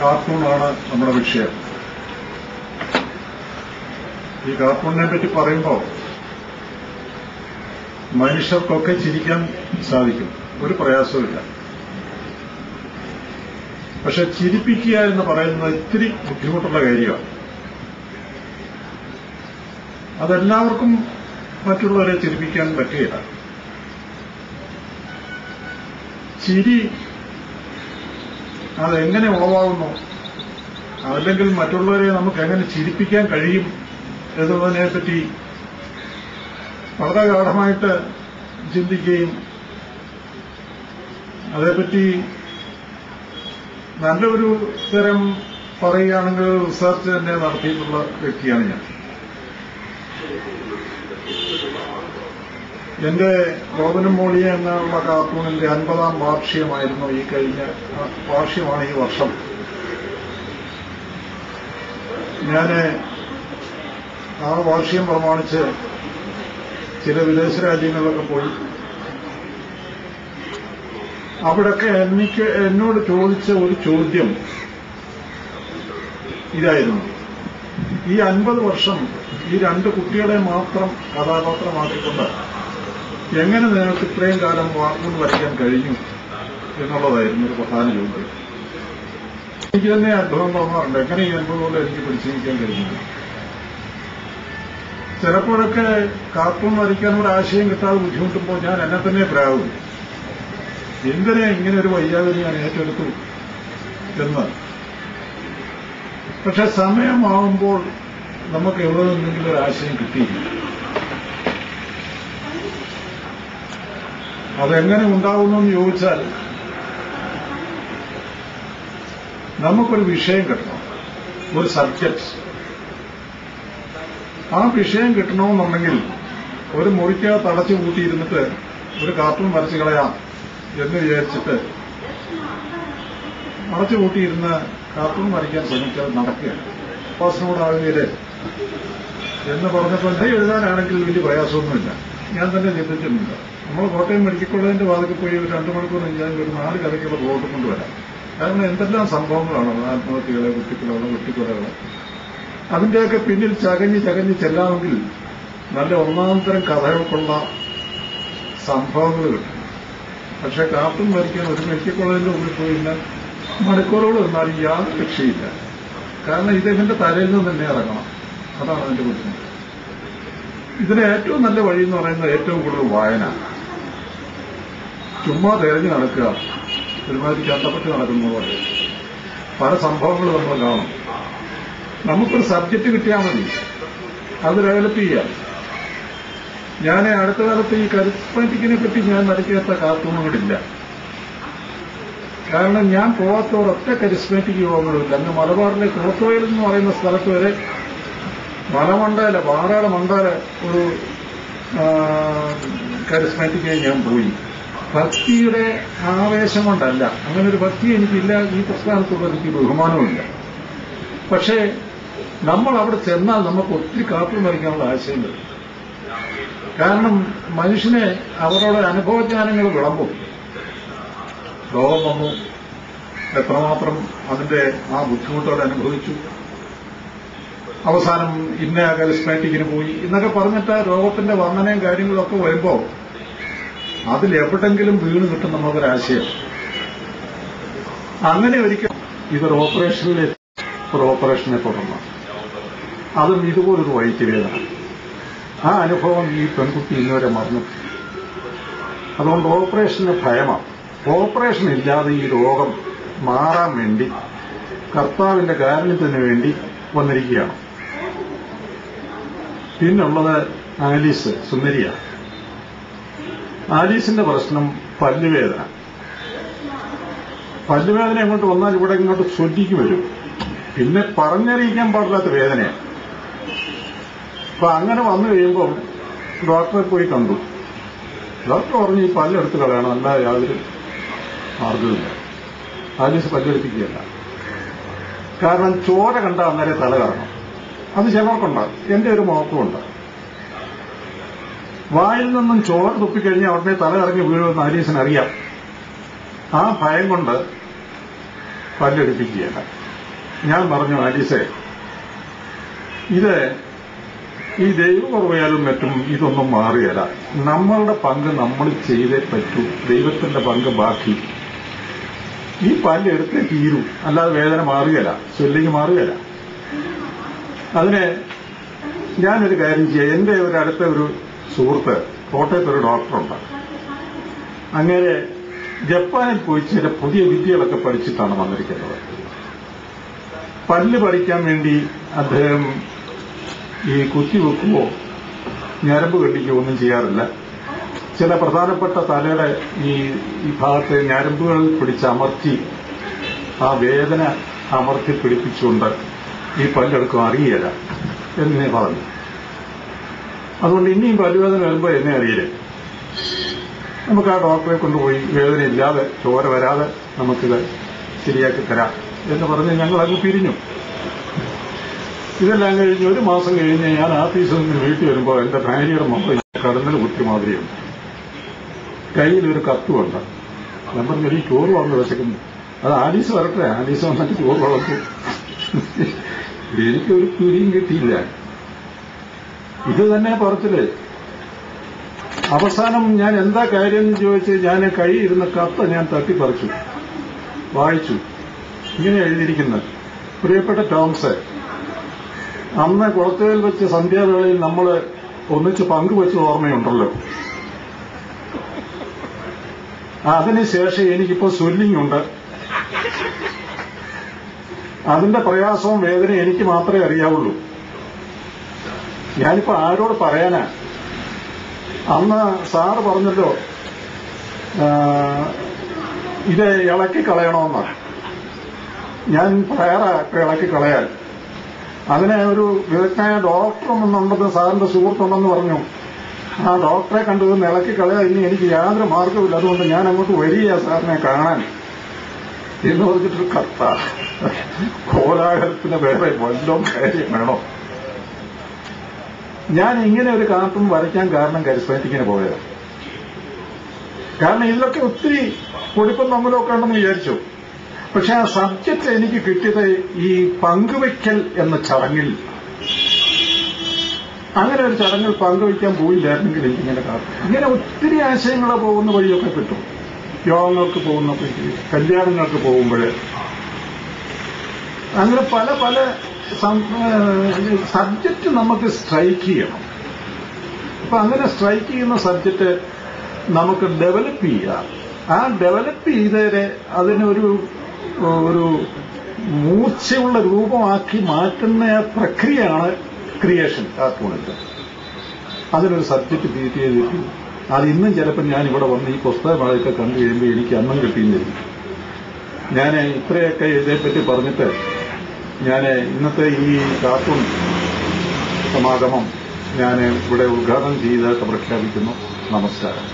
കാർട്ടൂണാണ് നമ്മുടെ വിഷയം. ഈ കാർട്ടൂണിനെ പറ്റി പറയുമ്പോൾ മനുഷ്യർക്കൊക്കെ ചിരിക്കാൻ സാധിക്കും, ഒരു പ്രയാസവുമില്ല. പക്ഷെ ചിരിപ്പിക്കുക എന്ന് പറയുന്നത് ഇത്തിരി ബുദ്ധിമുട്ടുള്ള കാര്യമാണ്. അതെല്ലാവർക്കും മറ്റുള്ളവരെ ചിരിപ്പിക്കാൻ പറ്റുകയില്ല. ചിരി അതെങ്ങനെ ഉളവാകുന്നു, അല്ലെങ്കിൽ മറ്റുള്ളവരെ നമുക്ക് എങ്ങനെ ചിരിപ്പിക്കാൻ കഴിയും എന്നതിനെപ്പറ്റി വളരെ ഗാഢമായിട്ട് ചിന്തിക്കുകയും അതേപ്പറ്റി നല്ലൊരു തരം പറയുകയാണെങ്കിൽ റിസർച്ച് തന്നെ നടത്തിയിട്ടുള്ള വ്യക്തിയാണ് ഞാൻ. എന്റെ ഗോപനം മോളിയ എന്നുള്ള കാർട്ടൂണിന്റെ 50-ാം വാർഷികമായിരുന്നു ഈ കഴിഞ്ഞ വാർഷികമാണ് ഈ വർഷം. ഞാൻ ആ വാർഷികം പ്രമാണിച്ച് ചില വിദേശ രാജ്യങ്ങളിലൊക്കെ പോയി. അവിടൊക്കെ എന്നോട് ചോദിച്ച ഒരു ചോദ്യം ഇതായിരുന്നു: ഈ 50 വർഷം ഈ 2 കുട്ടികളെ മാത്രം കഥാപാത്രമാക്കിക്കൊണ്ട് എങ്ങനെ നിങ്ങൾക്ക് ഇത്രയും കാലം കാർട്ടൂൺ വരയ്ക്കാൻ കഴിഞ്ഞു എന്നുള്ളതായിരുന്നു ഒരു പ്രധാന ചോദ്യം. എനിക്ക് തന്നെ അത്ഭുതം തോന്നാറുണ്ട്, എങ്ങനെ ഈ 50 കൊല്ലം എനിക്ക് പിടിച്ചിരിക്കാൻ കഴിഞ്ഞു. ചിലപ്പോഴൊക്കെ കാർട്ടൂൺ വരയ്ക്കാൻ ഒരു ആശയം കിട്ടാതെ ബുദ്ധിമുട്ടുമ്പോൾ ഞാൻ എന്നെ തന്നെ പ്രാകും, എന്തിനെ ഇങ്ങനെ ഒരു വൈയാതിരി ഞാൻ ഏറ്റെടുത്തു എന്ന്. പക്ഷെ സമയമാവുമ്പോൾ നമുക്ക് എവിടെ നിന്നെങ്കിലും ഒരു ആശയം കിട്ടിയില്ല. അതെങ്ങനെ ഉണ്ടാകുമെന്ന് ചോദിച്ചാൽ നമുക്കൊരു വിഷയം കിട്ടണം, ഒരു സബ്ജക്ട്. ആ വിഷയം കിട്ടണമെന്നുണ്ടെങ്കിൽ ഒരു മുറിക്കകത്ത് അടച്ചു കൂട്ടിയിരുന്നിട്ട് ഒരു കാർട്ടൂൺ വരച്ചു കളയാം എന്ന് വിചാരിച്ചിട്ട് അടച്ചു കൂട്ടിയിരുന്ന് കാർട്ടൂൺ വരയ്ക്കാൻ ശ്രമിച്ചാൽ നടക്കുകയാണ്. ഉപാസനോടാകുകയില്ലേ എന്ന് പറഞ്ഞപ്പോൾ എഴുതാനാണെങ്കിൽ വലിയ പ്രയാസമൊന്നുമില്ല. ഞാൻ തന്നെ ചിന്തിച്ചിട്ടുണ്ട്, നമ്മൾ കോട്ടയം മെഡിക്കൽ കോളേജിന്റെ വാതിൽ പോയി ഒരു 2 മണിക്കൂർ കഴിഞ്ഞാൽ ഒരു 4 കഥയ്ക്കുള്ള പ്ലോട്ട് കൊണ്ടുവരാം. കാരണം എന്തെല്ലാം സംഭവങ്ങളാണ്, ആത്മഹത്യകളെ, കുട്ടികളെ, വെട്ടിക്കൊലകളെ. അതിന്റെയൊക്കെ പിന്നിൽ ചകഞ്ഞ് ചെല്ലാമെങ്കിൽ നല്ല ഒന്നാന്തരം കഥകൾക്കുള്ള സംഭവങ്ങൾ കിട്ടും. പക്ഷെ കാർട്ടൂൺ വരയ്ക്കാൻ ഒരു മെഡിക്കൽ കോളേജിന്റെ ഉള്ളിൽ പോയി മണിക്കൂറുകൾ നിന്നാലും യാതൊരു രക്ഷയില്ല. കാരണം ഇദ്ദേഹത്തിന്റെ തലയിൽ നിന്ന് തന്നെ ഇറങ്ങണം. അതാണ് അതിന്റെ ബുദ്ധിമുട്ട്. ഇതിന് ഏറ്റവും നല്ല വഴി എന്ന് പറയുന്നത് ഏറ്റവും കൂടുതൽ വായന. ചുമ്മാ തിരഞ്ഞു നടക്കുക, ഒരുമാതിരി ചട്ടപ്പെട്ട് നടക്കുന്ന പോലെ പല സംഭവങ്ങൾ നമ്മൾ കാണും. നമുക്കൊരു സബ്ജക്റ്റ് കിട്ടിയാൽ മതി, അത് ഡെവലപ്പ് ചെയ്യാം. ഞാൻ അടുത്ത കാലത്ത് ഈ കരിസ്മാറ്റിക്കിനെ പറ്റി ഞാൻ വരയ്ക്കാത്ത കാർട്ടൂണുകളില്ല. കാരണം ഞാൻ പോവാത്ത ഒരൊറ്റ കരിസ്മാറ്റിക് യോഗങ്ങളുമില്ല. അങ്ങ് മലബാറിലെ കുളത്തോയിൽ എന്ന് പറയുന്ന സ്ഥലത്ത് വരെ മലമണ്ടയില പാറയുടെ മണ്ടയില ഒരു കരിസ്മാറ്റിക്കായി ഞാൻ പോയി. ഭക്തിയുടെ ആവേശം കൊണ്ടല്ല, അങ്ങനെ ഒരു ഭക്തി എനിക്കില്ല. ഈ പ്രസ്ഥാനത്തുള്ള എനിക്ക് ബഹുമാനവുമില്ല. പക്ഷേ നമ്മൾ അവിടെ ചെന്നാൽ നമുക്ക് ഒത്തിരി കാർട്ടൂൺ വരയ്ക്കാനുള്ള ആശയം വരും. കാരണം മനുഷ്യനെ അവരുടെ അനുഭവജ്ഞാനങ്ങൾ വിളമ്പും. രോഗം വന്നു, എത്രമാത്രം അതിന്റെ ആ ബുദ്ധിമുട്ടോടെ അനുഭവിച്ചു, അവസാനം ഇന്ന കരിസ്മാറ്റിക്കിന് പോയി എന്നൊക്കെ പറഞ്ഞിട്ട് രോഗത്തിന്റെ വർണ്ണനയും കാര്യങ്ങളൊക്കെ വരുമ്പോൾ അതിലെവിടെങ്കിലും വീണ് കിട്ടും നമുക്കൊരാശയം. അങ്ങനെ ഒരിക്കൽ ഇതൊരു ഓപ്പറേഷനെ തുടർന്നു. അതും ഇതുപോലൊരു വഴിത്തിരിയതാണ്. ആ അനുഭവം ഈ പെൺകുട്ടി ഇന്നുവരെ മറന്നു. അതുകൊണ്ട് ഓപ്പറേഷന് ഭയമാണ്. ഓപ്പറേഷൻ ഇല്ലാതെ ഈ രോഗം മാറാൻ വേണ്ടി കർത്താവിന്റെ കാരുണ്യത്തിന് വേണ്ടി വന്നിരിക്കുകയാണ്. പിന്നുള്ളത് ആലീസ്, സുന്ദരിയാണ്. ആലീസിന്റെ പ്രശ്നം പല്ലുവേദന. പല്ലുവേദന ഇങ്ങോട്ട് വന്നാൽ ഇവിടെ ഇങ്ങോട്ട് ചൊല്ലിക്ക് വരും. പിന്നെ പറഞ്ഞറിയിക്കാൻ പാടില്ലാത്ത വേദനയാണ്. അപ്പൊ അങ്ങനെ വന്നു കഴിയുമ്പം ഡോക്ടറെ പോയി കണ്ടു. ഡോക്ടർ പറഞ്ഞു ഈ പല്ലെടുത്ത് കളയണം, അല്ലാതെ യാതൊരു മാർഗവുമില്ല. ആലീസ് പല്ലെടുപ്പിക്കുകയല്ല. കാരണം ചോര കണ്ട അന്നേരം തല കറങ്ങും. അത് ചിലർക്കുണ്ടാകും, എന്റെ ഒരു മോക്കമുണ്ട്. വായിൽ നിന്നും ചോര തുപ്പിക്കഴിഞ്ഞാൽ ഉടനെ തല കറങ്ങി വീഴുമെന്ന് ആലീസിന് അറിയാം. ആ ഭയം കൊണ്ട് പല്ലെടുപ്പിക്കുകയല്ല. ഞാൻ പറഞ്ഞു, ആലീസേ, ഇത് ഈ ദൈവകൃപയാലും മറ്റും ഇതൊന്നും മാറുകയില്ല. നമ്മളുടെ പങ്ക് നമ്മൾ ചെയ്തേ പറ്റൂ. ദൈവത്തിന്റെ പങ്ക് ബാക്കി. ഈ പല്ല് എടുത്തേ തീരൂ, അല്ലാതെ വേദന മാറുകയില്ല, സ്വെല്ലിങ് മാറുകയില്ല. അതിന് ഞാനൊരു കാര്യം ചെയ്യാം. എൻ്റെ ഒരു അടുത്ത ഒരു സുഹൃത്ത് കോട്ടയത്തൊരു ഡോക്ടറുണ്ട്. അങ്ങനെ ജപ്പാനിൽ പോയി ചില പുതിയ വിദ്യകളൊക്കെ പഠിച്ചിട്ടാണ് വന്നിരിക്കുന്നത്. പല്ല് പറിക്കാൻ വേണ്ടി അദ്ദേഹം ഈ കുത്തിവെക്കുമോ ഞരമ്പ് കെട്ടിക്കുകയോ ഒന്നും ചെയ്യാറില്ല. ചില പ്രധാനപ്പെട്ട തലയുടെ ഈ ഭാഗത്തെ ഞരമ്പുകൾ പിടിച്ചമർത്തി ആ വേദന അമർത്തി പിടിപ്പിച്ചുകൊണ്ട് ഈ പല്ലെടുക്കും അറിയില്ല എന്ന് പറഞ്ഞു. അതുകൊണ്ട് ഇനിയും പല്ലുവേദന വരുമ്പോൾ എന്നെ അറിയില്ല. നമുക്ക് ആ ഡോക്ടറെ കൊണ്ടുപോയി വേദനയില്ലാതെ ചോര വരാതെ നമുക്കിത് ശരിയാക്കി തരാം എന്ന് പറഞ്ഞ് ഞങ്ങളങ്ങ് പിരിഞ്ഞു. ഇതെല്ലാം കഴിഞ്ഞ് 1 മാസം കഴിഞ്ഞ് ഞാൻ ആഫീസിൽ നിന്ന് വീട്ടിൽ വരുമ്പോൾ എന്റെ ഭാര്യയുടെ മുഖം കടന്നൽ കുത്തി മാതിരിയുണ്ട്. കയ്യിലൊരു കത്തുമുണ്ട്. ഞാൻ പറഞ്ഞു, ഈ ചോറ് വന്ന് വിശക്കുന്നു. അത് ആലീസ് വരട്ടെ, ആലീസ് വന്നിട്ട് ചോറ് വളർത്തും. എനിക്കൊരു പിടിയും കിട്ടിയില്ല. ഇത് തന്നെ പറച്ചില്. അവസാനം ഞാൻ എന്താ കാര്യം എന്ന് ചോദിച്ച് ഞാൻ കൈയിരുന്ന കത്ത് ഞാൻ തട്ടിപ്പറിച്ചു, വായിച്ചു. ഇങ്ങനെ എഴുതിയിരിക്കുന്നത്: പ്രിയപ്പെട്ട ടോംസ്, അന്ന് കുളത്തേൽ വെച്ച് സന്ധ്യാവേളയിൽ നമ്മൾ ഒന്നിച്ച് പങ്കുവെച്ച ഓർമ്മയുണ്ടല്ലോ. അതിനുശേഷം എനിക്കിപ്പോ സ്വെല്ലിംഗ് ഉണ്ട്. അതിന്റെ പ്രയാസവും വേദനയും എനിക്ക് മാത്രമേ അറിയാവുള്ളൂ. ഞാനിപ്പോ ആരോട് പറയാനാ? അന്ന് സാറ് പറഞ്ഞല്ലോ ഇത് ഇളക്കി കളയണമെന്നാണ്. ഞാൻ ഇപ്പൊ ഇളക്കി കളയാൻ അതിനെ ഒരു വിദഗ്ധനായ ഡോക്ടറുണ്ടെന്ന് സാറിന്റെ സുഹൃത്തുണ്ടെന്ന് പറഞ്ഞു. ആ ഡോക്ടറെ കണ്ടത് ഇളക്കി കളയാൻ ഇനി എനിക്ക് യാതൊരു മാർഗമില്ല. അതുകൊണ്ട് ഞാൻ അങ്ങോട്ട് വരിക സാറിനെ കാണാൻ എന്ന് പറഞ്ഞിട്ടൊരു കത്ത. കോലാഹലത്തിന് വേറെ വല്ലതും കാര്യം വേണോ? ഞാൻ ഇങ്ങനെ ഒരു കാർട്ടൂൺ വരയ്ക്കാൻ കാരണം കരിസ്മാറ്റിക്കിന് പോയത്. കാരണം ഇതിലൊക്കെ ഒത്തിരി പൊടിപ്പം തമ്മിലൊക്കെ ഉണ്ടെന്ന് വിചാരിച്ചു. പക്ഷെ ആ സബ്ജക്റ്റ് എനിക്ക് കിട്ടിയത് ഈ പങ്കുവയ്ക്കൽ എന്ന ചടങ്ങിൽ. അങ്ങനെ ഒരു ചടങ്ങിൽ പങ്കുവയ്ക്കാൻ പോയില്ലായിരുന്നെങ്കിൽ എനിക്കിങ്ങനെ ഇങ്ങനെ ഒത്തിരി ആശയങ്ങൾ പോകുന്ന വഴിയൊക്കെ കിട്ടും. യോഗങ്ങൾക്ക് പോകുന്നപ്പോഴേക്ക്, കല്യാണങ്ങൾക്ക് പോകുമ്പോൾ, അങ്ങനെ പല പല സബ്ജക്റ്റ് നമുക്ക് സ്ട്രൈക്ക് ചെയ്യണം. അപ്പൊ അങ്ങനെ സ്ട്രൈക്ക് ചെയ്യുന്ന സബ്ജക്റ്റ് നമുക്ക് ഡെവലപ്പ് ചെയ്യാം. ആ ഡെവലപ്പ് ചെയ്തേരെ അതിനൊരു മൂർച്ചയുള്ള രൂപമാക്കി മാറ്റുന്ന പ്രക്രിയയാണ് ക്രിയേഷൻ കാർട്ടൂണിന്റെ. അതിനൊരു സബ്ജക്റ്റ് ക്രിയേറ്റ് ചെയ്തിട്ട് അത് ഇന്നും ചിലപ്പോൾ ഞാൻ ഇവിടെ വന്ന് ഈ പുസ്തകങ്ങളൊക്കെ കണ്ടു കഴിയുമ്പോൾ എനിക്ക് അന്നം കിട്ടിയിരുന്നില്ല. ഞാൻ ഇത്രയൊക്കെ ഇതേപ്പറ്റി പറഞ്ഞിട്ട് ഞാൻ ഇന്നത്തെ ഈ കാർട്ടൂൺ സമാഗമം ഞാൻ ഇവിടെ ഉദ്ഘാടനം ചെയ്തതായിട്ട് പ്രഖ്യാപിക്കുന്നു. നമസ്കാരം.